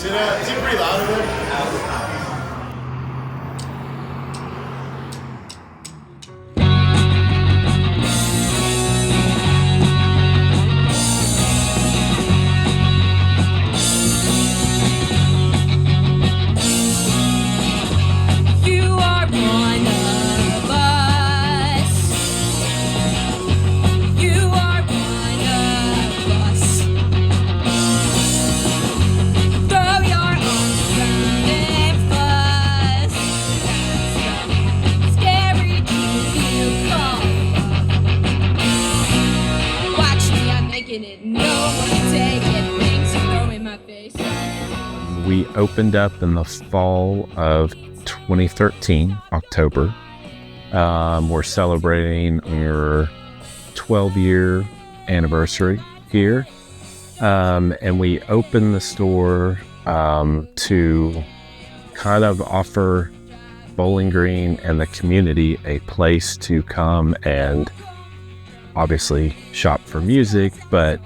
Is it pretty loud in there? We opened up in the fall of 2013, October. We're celebrating our 12-year anniversary here. And we opened the store to kind of offer Bowling Green and the community a place to come and obviously shop for music, but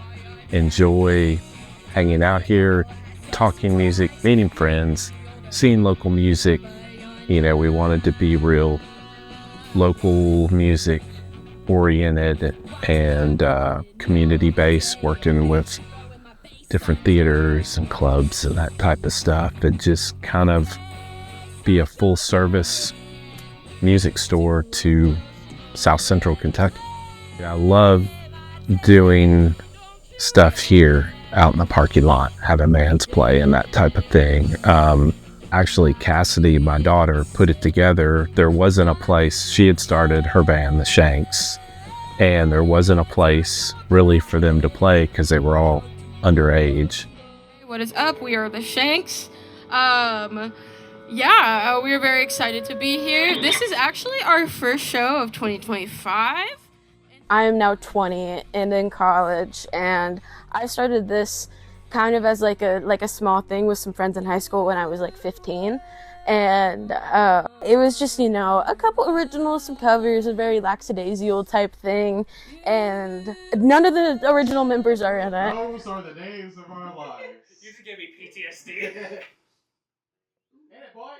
enjoy hanging out here, talking music, meeting friends, seeing local music. You know, we wanted to be real local music oriented and community based, working with different theaters and clubs and that type of stuff, and just kind of be a full service music store to South Central Kentucky. I love doing stuff here out in the parking lot, having bands play and that type of thing. Actually, Cassidy, my daughter, put it together. There wasn't a place. She had started her band, the Shanks, and there wasn't a place really for them to play because they were all underage. What is up? We are the Shanks. We're very excited to be here. This is actually our first show of 2025. I am now 20 and in college, and I started this kind of as like a small thing with some friends in high school when I was like 15. And it was just, you know, a couple originals, some covers, a very lackadaisical type thing. And none of the original members are in it. Those are the days of our lives. You just gave me PTSD. Hit it, boy.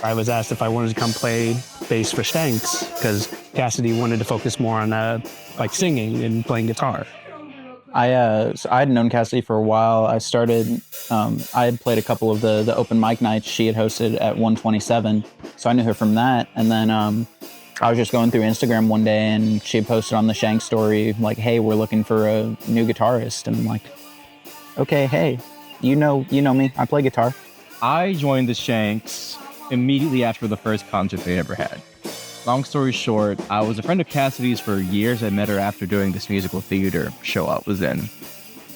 I was asked if I wanted to come play bass for Shanks because Cassidy wanted to focus more on like singing and playing guitar. So I had known Cassidy for a while. I had played a couple of the open mic nights she had hosted at 127, so I knew her from that. And then I was just going through Instagram one day, and she had posted on the Shank story like, "Hey, we're looking for a new guitarist." And I'm like, "Okay, hey, you know me. I play guitar." I joined the Shanks immediately after the first concert they ever had. Long story short, I was a friend of Cassidy's for years. I met her after doing this musical theater show I was in.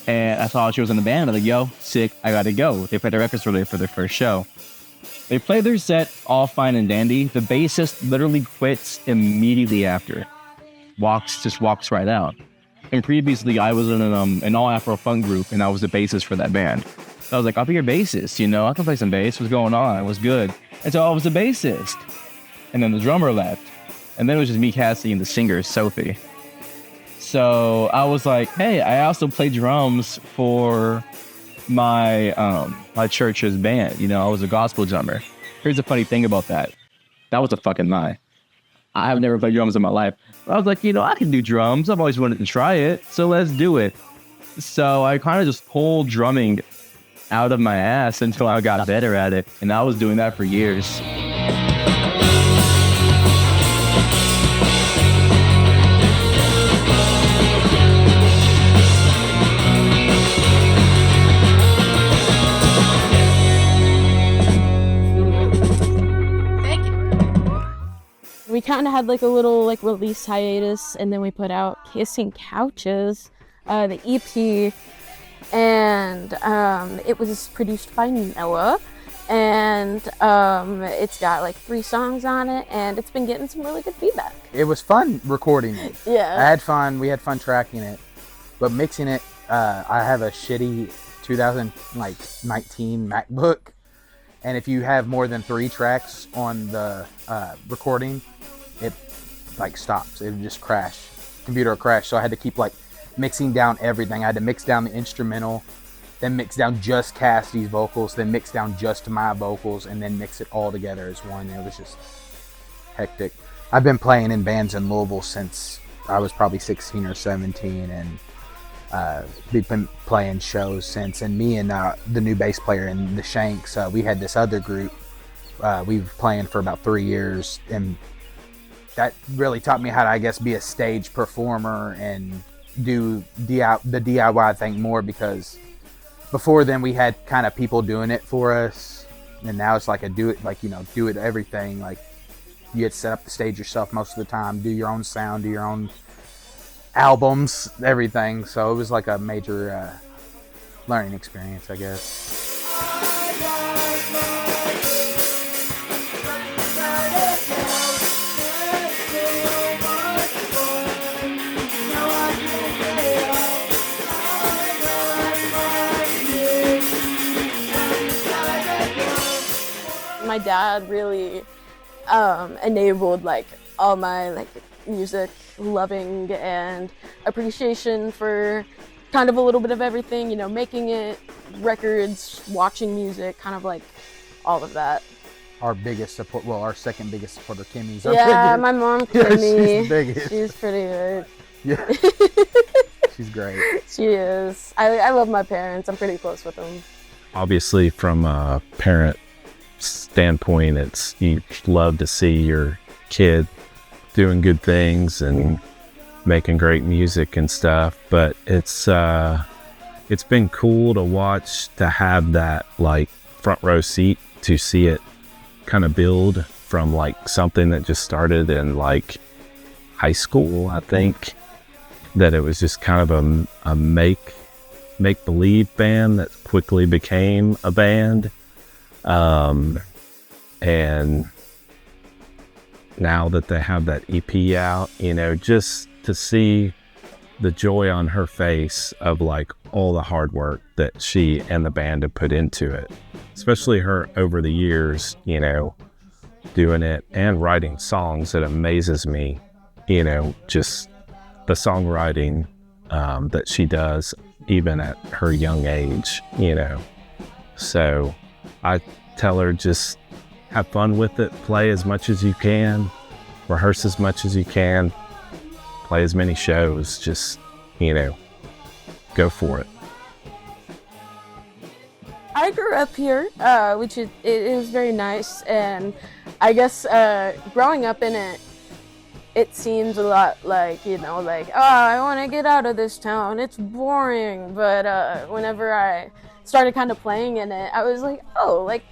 And I saw she was in the band. I'm like, yo, sick, I gotta go. They played the record store for their first show. They played their set all fine and dandy. The bassist literally quits immediately after. Walks right out. And previously, I was in an all-Afro funk group, and I was the bassist for that band. So I was like, I'll be your bassist, you know? I can play some bass. What's going on? It was good. And so I was the bassist. And then the drummer left. And then it was just me, Cassie, and the singer, Sophie. So I was like, hey, I also play drums for my my church's band. You know, I was a gospel drummer. Here's the funny thing about that. That was a fucking lie. I have never played drums in my life. I was like, you know, I can do drums. I've always wanted to try it. So let's do it. So I kind of just pulled drumming out of my ass until I got better at it. And I was doing that for years. We kind of had like a little like release hiatus, and then we put out Kissing Couches, the EP, and it was produced by Noah, and it's got like 3 songs on it, and it's been getting some really good feedback. It was fun recording it. Yeah. I had fun. We had fun tracking it, but mixing it. I have a shitty 2019 MacBook, and if you have more than 3 tracks on the recording, it like stops. It would just crash. Computer will crash. So I had to keep like mixing down everything. I had to mix down the instrumental, then mix down just Cassidy's vocals, then mix down just my vocals, and then mix it all together as one. It was just hectic. I've been playing in bands in Louisville since I was probably 16 or 17, and we've been playing shows since. And me and the new bass player in the Shanks, we had this other group. We were playing for about 3 years, and that really taught me how to, I guess, be a stage performer and do the DIY thing more, because before then we had kind of people doing it for us, and now it's like do it everything. Like you had to set up the stage yourself most of the time, do your own sound, do your own albums, everything. So it was like a major learning experience, I guess. My dad really enabled like all my like music loving and appreciation for kind of a little bit of everything, you know, making it, records, watching music, kind of like all of that. Our biggest support, well, our second biggest supporter, Kimmy's. Yeah, my mom, Yeah, Kimmy, she's the biggest. she's pretty good. Yeah, she's great. She is. I love my parents. I'm pretty close with them. Obviously, from a parent standpoint, it's you love to see your kid doing good things and making great music and stuff, but it's been cool to watch, to have that like front row seat to see it kind of build from like something that just started in like high school. I think that it was just kind of a make believe band that quickly became a band. And now that they have that EP out, you know, just to see the joy on her face of like all the hard work that she and the band have put into it, especially her over the years, you know, doing it and writing songs. It amazes me, you know, just the songwriting that she does even at her young age, you know. So I tell her, just have fun with it, play as much as you can, rehearse as much as you can, play as many shows, just, you know, go for it. I grew up here, which it is very nice, and I guess growing up in it, it seems a lot like, you know, like, oh, I want to get out of this town, it's boring, but whenever I started kind of playing in it, I was like, oh, like,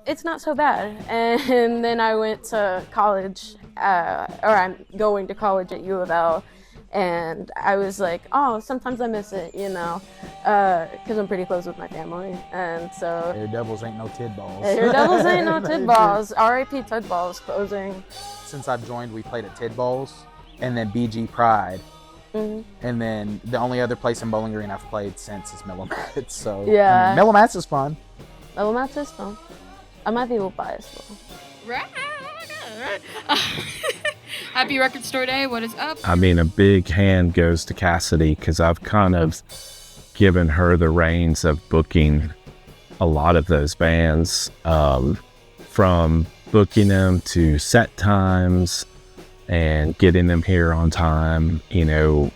it's not so bad. And then I went to college, or I'm going to college at U of L, and I was like, oh, sometimes I miss it, you know, because I'm pretty close with my family, and so... Air Devils ain't no tidballs. Air Devils ain't no tidballs. R.I.P. Tidballs closing. Since I've joined, we played at Tidballs, and then BG Pride, and then the only other place in Bowling Green I've played since is Mellomats. So yeah, Mellomats is fun. Mellomats is fun. I might be a little biased though. Happy Record Store Day. What is up? I mean, a big hand goes to Cassidy, because I've kind of given her the reins of booking a lot of those bands, from booking them to set times and getting them here on time. You know,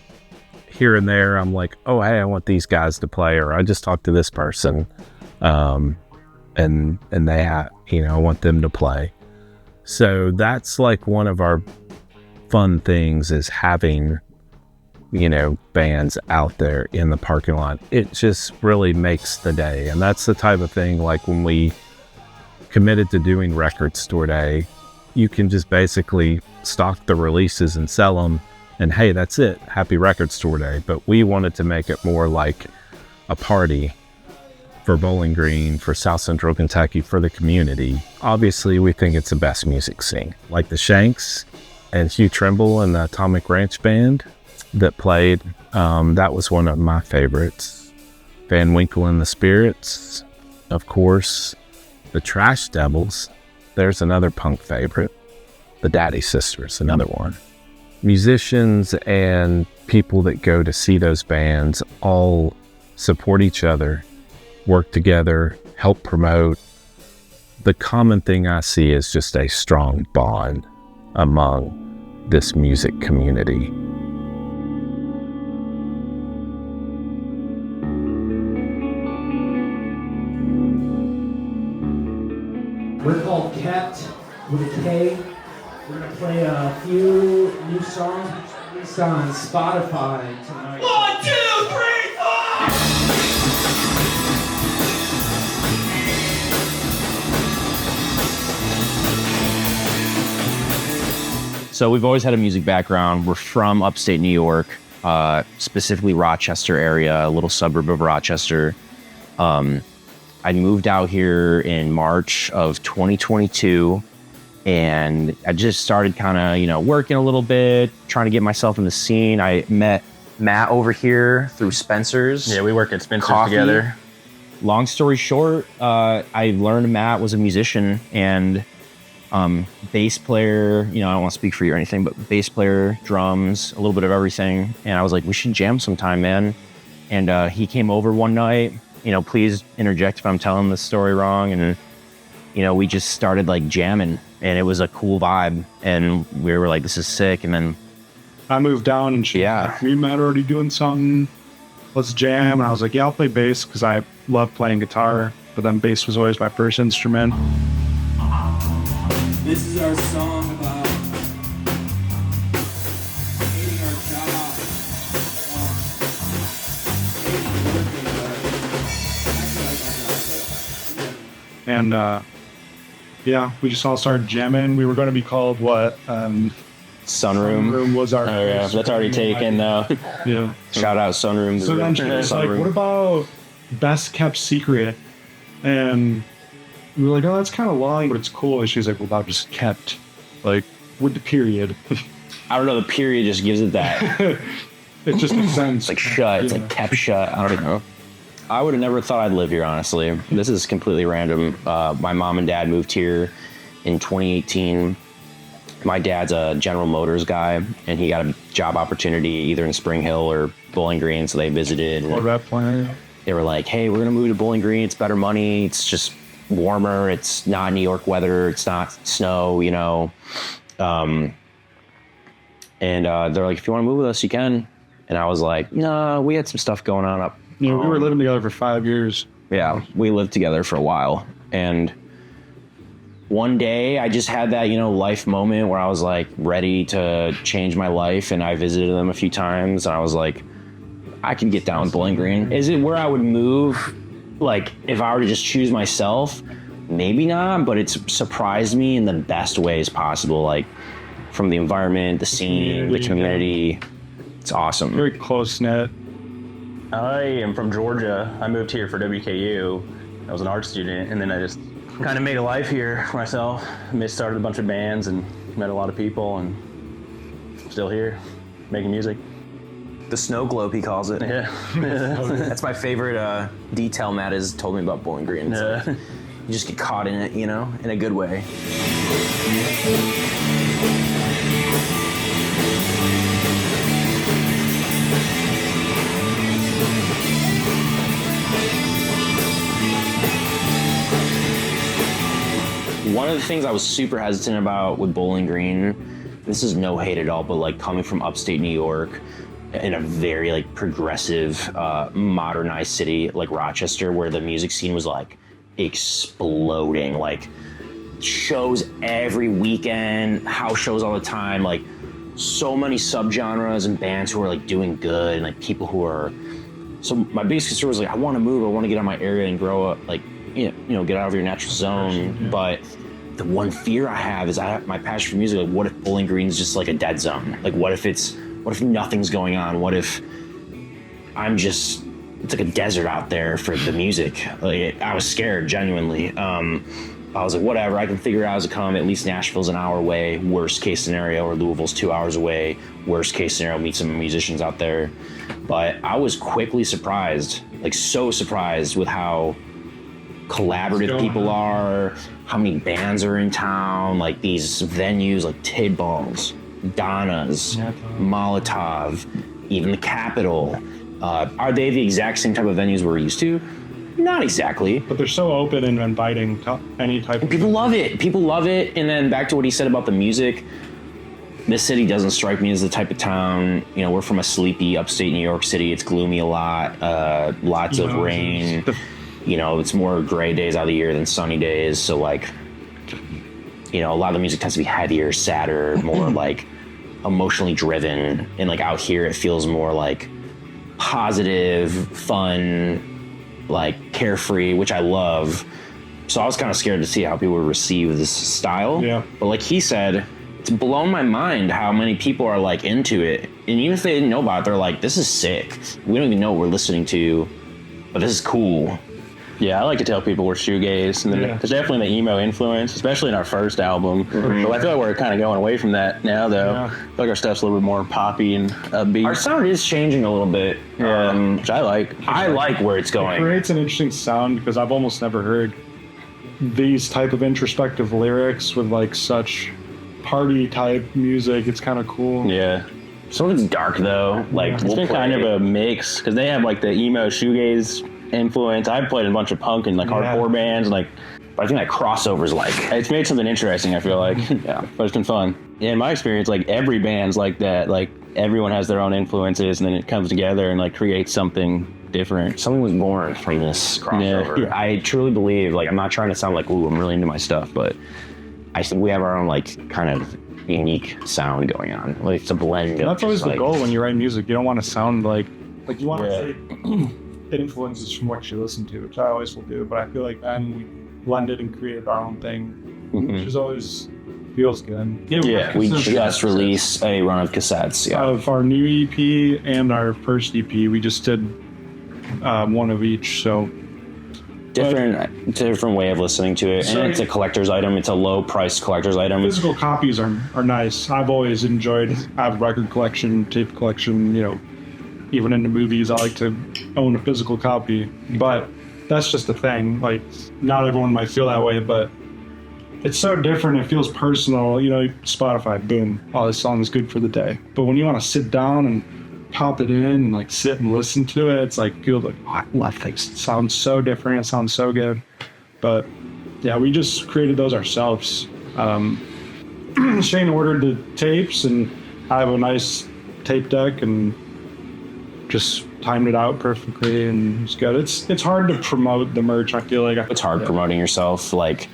here and there I'm like, oh, hey, I want these guys to play, or I just talked to this person, and they you know, I want them to play. So that's like one of our fun things, is having, you know, bands out there in the parking lot. It just really makes the day. And that's the type of thing, like when we committed to doing Record Store Day, you can just basically stock the releases and sell them, and hey, that's it, happy Record Store Day. But we wanted to make it more like a party for Bowling Green, for South Central Kentucky, for the community. Obviously, we think it's the best music scene. Like the Shanks and Hugh Trimble and the Atomic Ranch Band that played, that was one of my favorites. Van Winkle and the Spirits, of course. The Trash Devils, there's another punk favorite. The Daddy Sisters, another one. Musicians and people that go to see those bands all support each other, work together, help promote. The common thing I see is just a strong bond among this music community. We're called Kept with a K. We're gonna play a few new songs released on Spotify tonight. 1, 2, 3, 4! So we've always had a music background. We're from upstate New York, specifically Rochester area, a little suburb of Rochester. I moved out here in March of 2022, and I just started kind of, working a little bit, trying to get myself in the scene. I met Matt over here through Spencer's. Yeah, we work at Spencer's Coffee. together. Long story short, I learned Matt was a musician and bass player. I don't want to speak for you or anything, but bass player, drums, a little bit of everything. And I was like, we should jam sometime, man. And he came over one night. Please interject if I'm telling this story wrong. And, we just started like jamming, and it was a cool vibe. And we were like, this is sick. And then I moved down and she was like, me and Matt are already doing something. Let's jam. And I was like, yeah, I'll play bass because I love playing guitar. But then bass was always my first instrument. This is our song about hating our job. And we just all started jamming. We were going to be called what? Sunroom. Sunroom was our. Oh yeah, that's already taken though. Yeah. Shout out Sunroom. So then she was like, what about Best Kept Secret? And we were like, oh, that's kind of long, but it's cool. And she's like, well, about just kept, like, with the period. I don't know, the period just gives it that. It just makes sense. It's like shut. It's like kept shut. I don't even know. I would have never thought I'd live here, honestly. This is completely random. My mom and dad moved here in 2018. My dad's a General Motors guy, and he got a job opportunity either in Spring Hill or Bowling Green, so they visited. Or that plan. They were like, hey, we're going to move to Bowling Green. It's better money. It's just warmer. It's not New York weather. It's not snow, And they're like, if you want to move with us, you can. And I was like, no, we had some stuff going on up. Yeah, we were living together for 5 years. Yeah, we lived together for a while. And one day I just had that, life moment where I was like ready to change my life. And I visited them a few times, and I was like, I can get down with Bowling Green. Is it where I would move? Like, if I were to just choose myself, maybe not, but it's surprised me in the best ways possible. Like, from the environment, the scene, the community. It's awesome. Very close-knit. I am from Georgia. I moved here for WKU. I was an art student, and then I just kind of made a life here for myself. Started a bunch of bands and met a lot of people, and I'm still here, making music. The snow globe, he calls it. Yeah. That's my favorite detail Matt has told me about Bowling Green. Yeah. Like, you just get caught in it, in a good way. One of the things I was super hesitant about with Bowling Green, this is no hate at all, but like coming from upstate New York in a very like progressive, modernized city like Rochester, where the music scene was like exploding, like shows every weekend, house shows all the time, like so many subgenres and bands who are like doing good, and like people who are. So my biggest concern was like, I want to move, I want to get out of my area and grow up, like get out of your natural zone. But the one fear I have is my passion for music. Like, what if Bowling Green is just like a dead zone? Like, what if nothing's going on? What if I'm just it's like a desert out there for the music. Like, I was scared, genuinely. I was like, whatever, I can figure out as I come. At least Nashville's an hour away, worst case scenario, or Louisville's 2 hours away, worst case scenario, meet some musicians out there. But I was quickly surprised, like so surprised with how collaborative people are, how many bands are in town, like these venues like Tidballs, Donna's, Molotov, even the Capitol. Are they the exact same type of venues we're used to? Not exactly. But they're so open and inviting to any type of... People love it. People love it. And then back to what he said about the music, this city doesn't strike me as the type of town, you know, we're from a sleepy upstate New York City. It's gloomy a lot, lots of rain. You know, it's more gray days out of the year than sunny days. So, like, you know, a lot of the music tends to be heavier, sadder, more, like, emotionally driven. And, like, out here, it feels more, like, positive, fun, like carefree, which I love. So I was kind of scared to see how people would receive this style. Yeah. But like he said, it's blown my mind how many people are like into it. And even if they didn't know about it, they're like, this is sick. We don't even know what we're listening to, but this is cool. Yeah, I like to tell people we're shoegaze, and then there's definitely the emo influence, especially in our first album. Mm-hmm. But I feel like we're kind of going away from that now, though. Yeah. I feel like our stuff's a little bit more poppy and upbeat. Our sound is changing a little bit, which I like. I like where it's It going. creates an interesting sound because I've almost never heard these type of introspective lyrics with like such party type music. It's kind of cool. Yeah. Some of it's dark though. Like It's been kind of a mix because they have like the emo shoegaze influence. I've played in a bunch of punk and like hardcore bands, and like, but I think that crossover's like, it's made something interesting, I feel like. Yeah, but it's been fun. Yeah, in my experience, like every band's like that. Like everyone has their own influences, and then it comes together and like creates something different. Something was born from this crossover. Yeah. I truly believe, like, I'm not trying to sound like, ooh, I'm really into my stuff, but I think we have our own like kind of unique sound going on. Like it's a blend. That's always the like, goal when you write music. You don't want to sound like you want to say it influences from what you listen to, which I always will do. But I feel like then we blended and created our own thing, which is always feels good. Yeah, we just released a run of cassettes. Yeah, of our new EP and our first EP, we just did one of each. So different way of listening to it, and it's a collector's item. It's a low price collector's item. Physical copies are nice. I've always enjoyed. I have record collection, tape collection. You know, even in the movies, I like to own a physical copy. But that's just a thing. Like, not everyone might feel that way, but it's so different. It feels personal. You know, Spotify, boom, oh, this song is good for the day. But when you want to sit down and pop it in and like sit and listen to it, it's like feel like, oh, that thing sounds so different. It sounds so good. But yeah, we just created those ourselves. Shane ordered the tapes, and I have a nice tape deck, and just timed it out perfectly, and it's good. It's hard to promote the merch. I feel like it's hard promoting yourself. Like,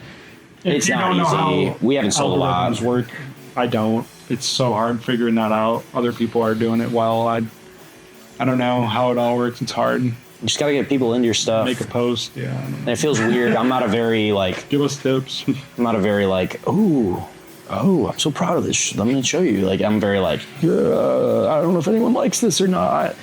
it's not easy. We haven't sold a lot. Work. I don't. It's so hard figuring that out. Other people are doing it well. I don't know how it all works. It's hard. You just gotta get people into your stuff. Make a post. Yeah. And it feels weird. I'm not a very like. Give us tips. I'm not a very like. Oh, I'm so proud of this. Let me show you. Like, I'm very like. I don't know if anyone likes this or not.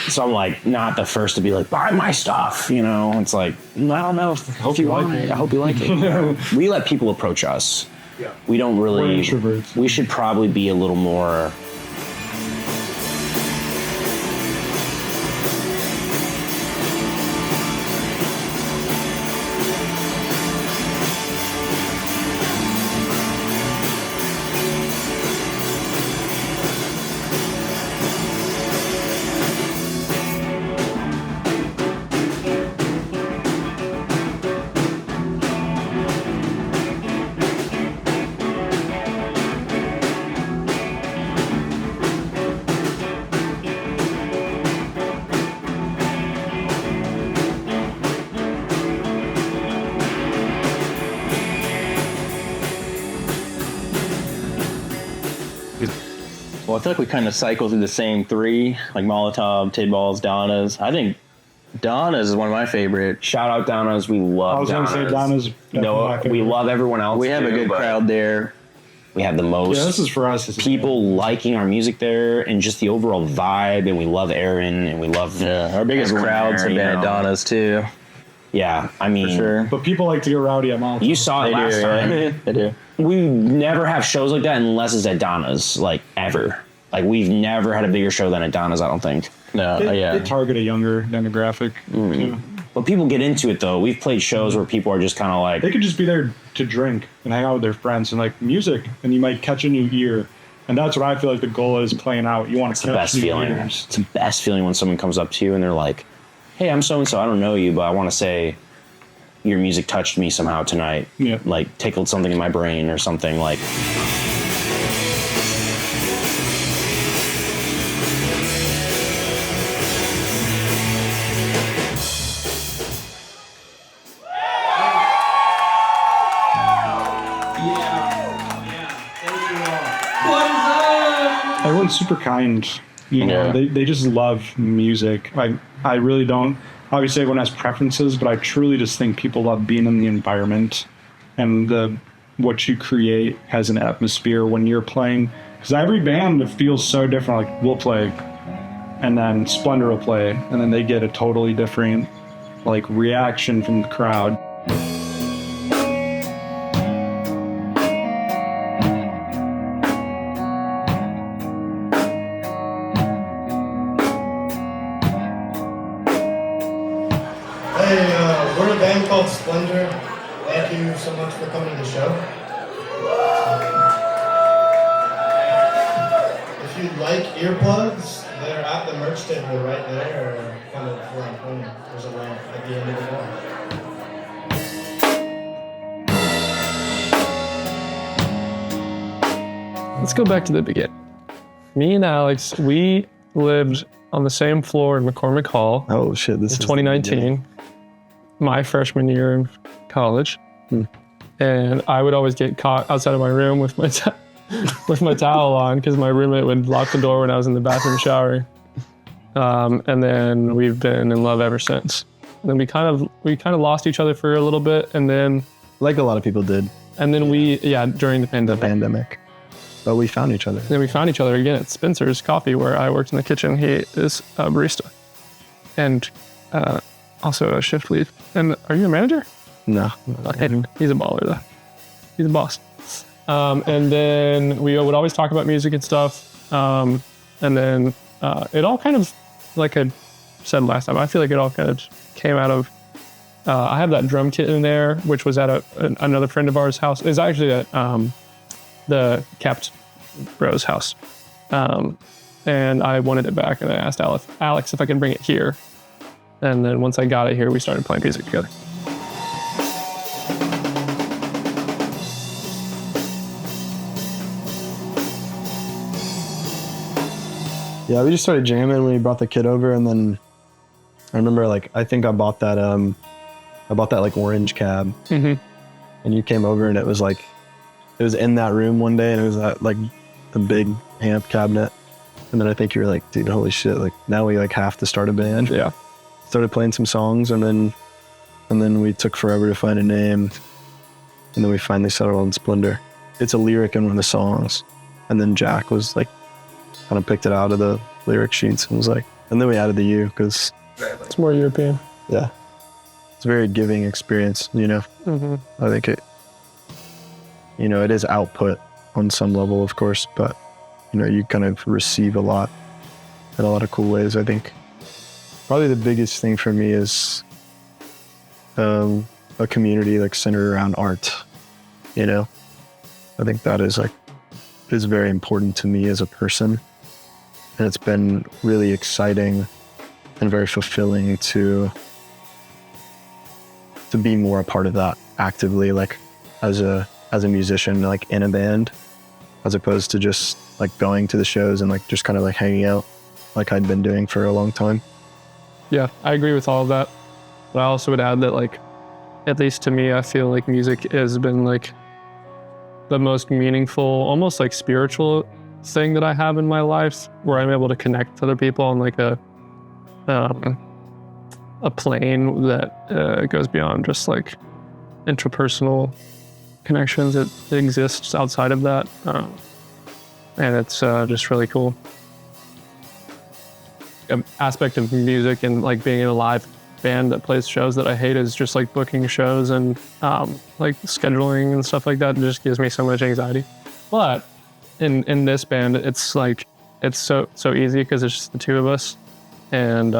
So I'm like not the first to be like, buy my stuff, you know. It's like, I don't know if you want it. I hope you like it. We let people approach us. Yeah. We don't really. We're introverts. We should probably be a little more. Well, I feel like we kind of cycle through the same three, like Molotov, Tidballs, Donna's. I think Donna's is one of my favorite. Shout out Donna's. We love I was going to say Donna's. No, we love everyone else. We have a good crowd there. We have the most this is for us. people liking our music there, and just the overall vibe. And we love Aaron, and we love our biggest everyone crowds there, have been you at know. Donna's too. Yeah, I mean, For sure. But people like to get rowdy at Malta. you saw it last time. Yeah. They do. We never have shows like that unless it's at Donna's, like ever. Like we've never had a bigger show than at Donna's, I don't think. No, They target a younger demographic. Too. But people get into it though. We've played shows where people are just kind of like, They could just be there to drink and hang out with their friends and like music, and you might catch a new ear. And that's what I feel like the goal is playing out. You want to it's the best feeling. ears. It's the best feeling when someone comes up to you and they're like, "Hey, I'm so and so. I don't know you, but I want to say your music touched me somehow tonight. Yeah. Like tickled something in my brain or something like." Everyone's super kind. You know, they just love music. I really don't. Obviously, everyone has preferences, but I truly just think people love being in the environment and what you create has an atmosphere when you're playing. Because every band, it feels so different. Like we'll play, and then Splendor will play, and then they get a totally different like reaction from the crowd. Hey, we're a band called Splendor. Thank you so much for coming to the show. If you'd like earplugs, they're at the merch table right there, or kind of where I'm pointing. There's a lamp at the end of the wall. Let's go back to the beginning. Me and Alex, we lived on the same floor in McCormick Hall. Oh shit! This in is 2019, my freshman year in college, and I would always get caught outside of my room with my with my towel on because my roommate would lock the door when I was in the bathroom showering. And then we've been in love ever since. And then we kind of lost each other for a little bit, and then like a lot of people did. And then during the pandemic. But we found each other. Then we found each other again at Spencer's Coffee, where I worked in the kitchen. He is a barista, and also a shift lead. And are you a manager? No. He's a baller though. He's a boss. And then we would always talk about music and stuff. And then it all kind of, like I said last time, I feel like it all kind of came out of, I have that drum kit in there, which was at another friend of ours' house. It's actually at the Capt Bros house. And I wanted it back, and I asked Alex if I can bring it here. And then once I got it here, we started playing music together. Yeah, we just started jamming when we brought the kid over, and then I remember I think I bought that like orange cab, and you came over, and it was in that room one day, and it was like a big amp cabinet, and then I think you were like, dude, holy shit, like now we have to start a band. Yeah. Started playing some songs, and then we took forever to find a name, and then we finally settled on Splendor. It's a lyric in one of the songs, and then Jack was like, kind of picked it out of the lyric sheets and was like, and then we added the U because it's more European. Yeah, it's a very giving experience. I think it is output on some level, of course, but you kind of receive a lot in a lot of cool ways. I think probably the biggest thing for me is a community centered around art. I think that is very important to me as a person. And it's been really exciting and very fulfilling to be more a part of that actively, as a musician, in a band, as opposed to just going to the shows and just kind of hanging out like I'd been doing for a long time. Yeah, I agree with all of that. But I also would add that at least to me, I feel like music has been the most meaningful, almost spiritual thing that I have in my life, where I'm able to connect with other people on a plane that goes beyond just intrapersonal connections that exists outside of that. And it's just really cool. An aspect of music and like being in a live band that plays shows that I hate is just like booking shows and like scheduling and stuff like that. It just gives me so much anxiety. But in this band, it's like, it's so easy because it's just the two of us, and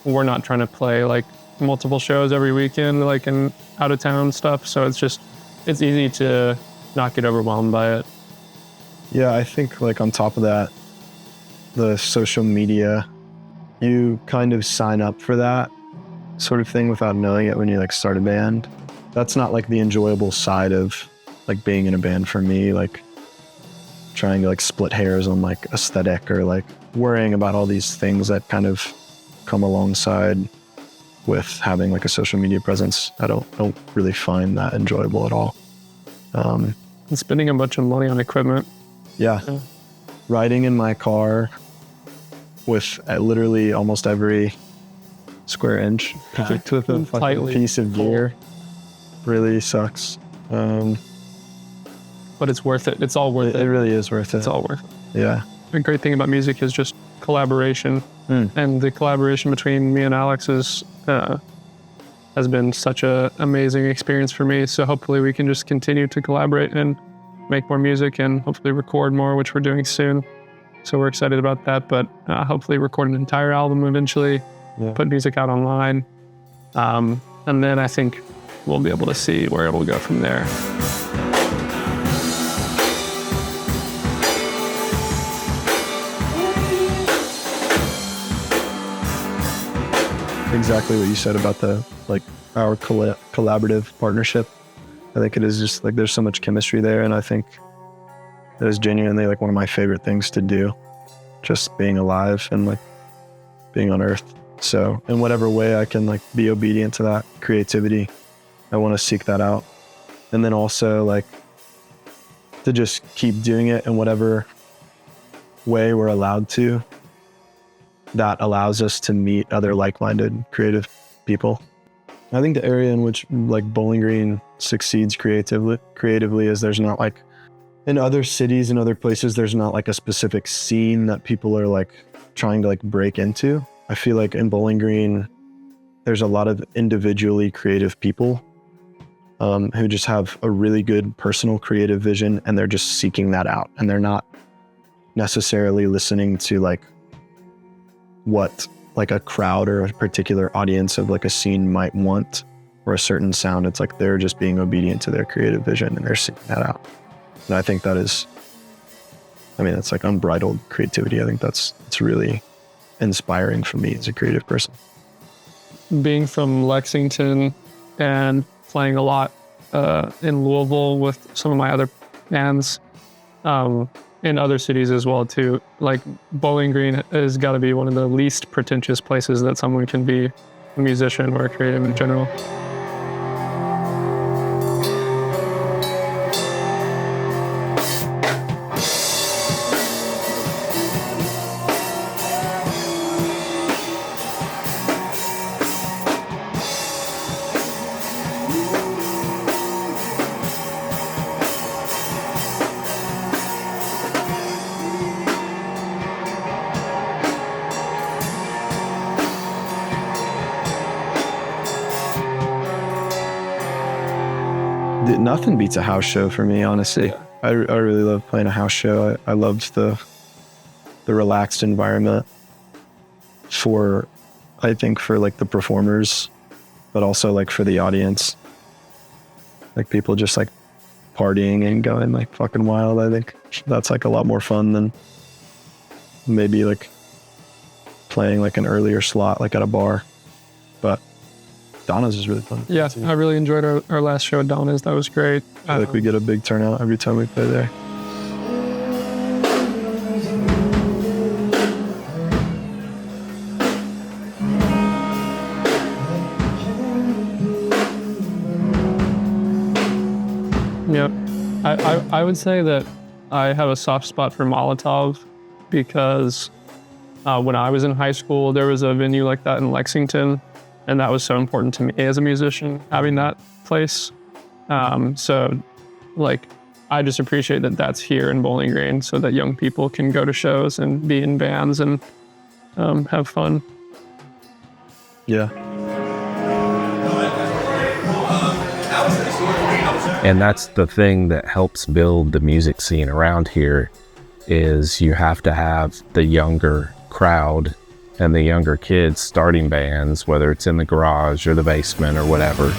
we're not trying to play like multiple shows every weekend, like in out of town stuff. So it's easy to not get overwhelmed by it. Yeah, I think like on top of that, the social media, you kind of sign up for that sort of thing without knowing it when you like start a band. That's not like the enjoyable side of like being in a band for me, like trying to like split hairs on like aesthetic or like worrying about all these things that kind of come alongside with having like a social media presence. I don't really find that enjoyable at all. And spending a bunch of money on equipment. Yeah. Riding in my car with literally almost every square inch packed with a fucking piece of gear really sucks. But it's worth it. It's all worth it. It really is worth it. It's all worth it. Yeah. The great thing about music is just collaboration. And the collaboration between me and Alex has been such an amazing experience for me. So hopefully we can just continue to collaborate and make more music and hopefully record more, which we're doing soon. So we're excited about that, but hopefully record an entire album eventually, put music out online. And then I think we'll be able to see where it'll go from there. Exactly what you said about the like our collaborative partnership. I think it is just like there's so much chemistry there, and I think it is genuinely like one of my favorite things to do, just being alive and like being on Earth. So in whatever way I can like be obedient to that creativity, I want to seek that out, and then also like to just keep doing it in whatever way we're allowed to. That allows us to meet other like-minded creative people. I think the area in which like Bowling Green succeeds creatively is there's not like in other cities and other places, there's not like a specific scene that people are like trying to like break into. I feel like in Bowling Green, there's a lot of individually creative people who just have a really good personal creative vision, and they're just seeking that out, and they're not necessarily listening to like what like a crowd or a particular audience of like a scene might want or a certain sound. It's like they're just being obedient to their creative vision and they're seeking that out. And I think that's like unbridled creativity. I think it's really inspiring for me as a creative person. Being from Lexington and playing a lot in Louisville with some of my other bands, in other cities as well too. Like Bowling Green has got to be one of the least pretentious places that someone can be a musician or a creative in general. Nothing beats a house show for me, honestly. Yeah. I really love playing a house show. I loved the relaxed environment I think for like the performers, but also like for the audience. Like people just like partying and going like fucking wild. I think that's like a lot more fun than maybe like playing like an earlier slot like at a bar. But Donna's is really fun. Yeah, I really enjoyed our last show at Donna's. That was great. I feel like we get a big turnout every time we play there. Yep. I would say that I have a soft spot for Molotov because when I was in high school, there was a venue like that in Lexington. And that was so important to me as a musician, having that place. So like, I just appreciate that that's here in Bowling Green so that young people can go to shows and be in bands and have fun. Yeah. And that's the thing that helps build the music scene around here, is you have to have the younger crowd and the younger kids starting bands, whether it's in the garage or the basement or whatever.